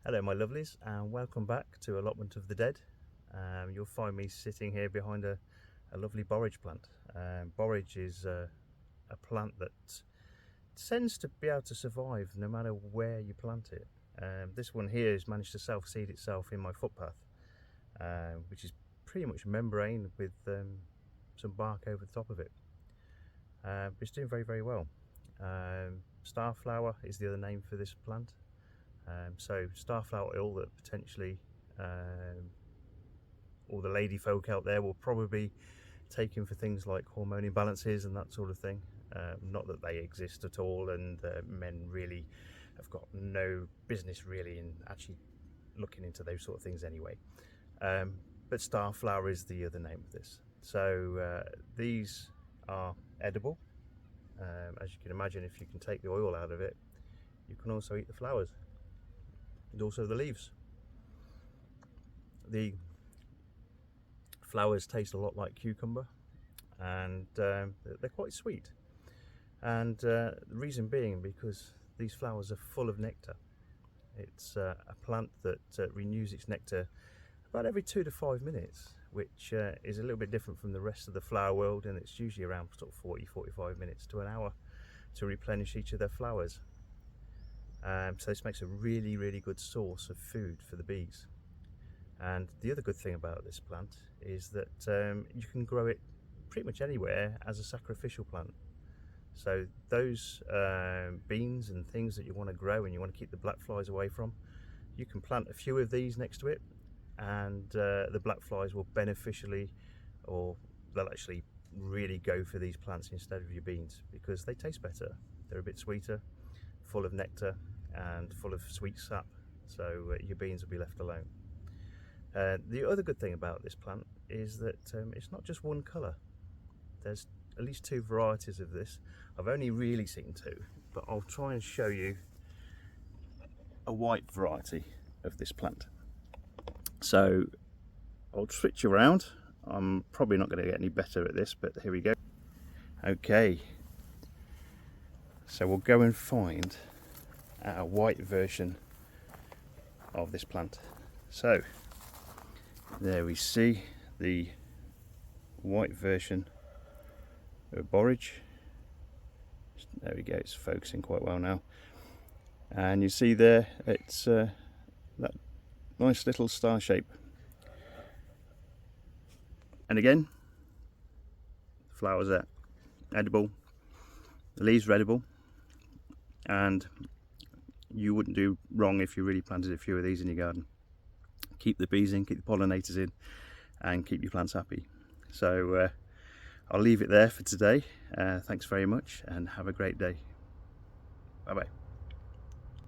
Hello my lovelies, and welcome back to Allotment of the Dead. You'll find me sitting here behind a lovely borage plant. Borage is a plant that tends to be able to survive no matter where you plant it. This one here has managed to self-seed itself in my footpath, which is pretty much membrane with some bark over the top of it. It's doing very well. Starflower is the other name for this plant. So starflower oil that potentially all the lady folk out there will probably be taken for things like hormone imbalances and that sort of thing. Not that they exist at all, and men really have got no business really in actually looking into those sort of things anyway. But starflower is the other name of this. So these are edible. As you can imagine, if you can take the oil out of it, you can also eat the flowers and also the leaves. The flowers taste a lot like cucumber, and they're quite sweet. And the reason being because these flowers are full of nectar. It's a plant that renews its nectar about every 2 to 5 minutes, which is a little bit different from the rest of the flower world, and it's usually around sort of 40-45 minutes to an hour to replenish each of their flowers. So this makes a really good source of food for the bees. And the other good thing about this plant is that you can grow it pretty much anywhere as a sacrificial plant. So those beans and things that you want to grow and you want to keep the black flies away from, you can plant a few of these next to it, and the black flies will beneficially, or they'll actually really go for these plants instead of your beans, because they taste better. They're a bit sweeter, full of nectar and full of sweet sap, so your beans will be left alone. The other good thing about this plant is that it's not just one colour. There's at least 2 varieties of this. I've only really seen 2, but I'll try and show you a white variety of this plant. So I'll switch around. I'm probably not going to get any better at this, but here we go. Okay, so we'll go and find a white version of this plant. So there we see the white version of borage. There we go, it's focusing quite well now, and you see there it's that nice little star shape. And again, flowers are edible, the leaves are edible, and you wouldn't do wrong if you really planted a few of these in your garden. Keep the bees in, keep the pollinators in, and keep your plants happy. So I'll leave it there for today. Thanks very much and have a great day. Bye bye.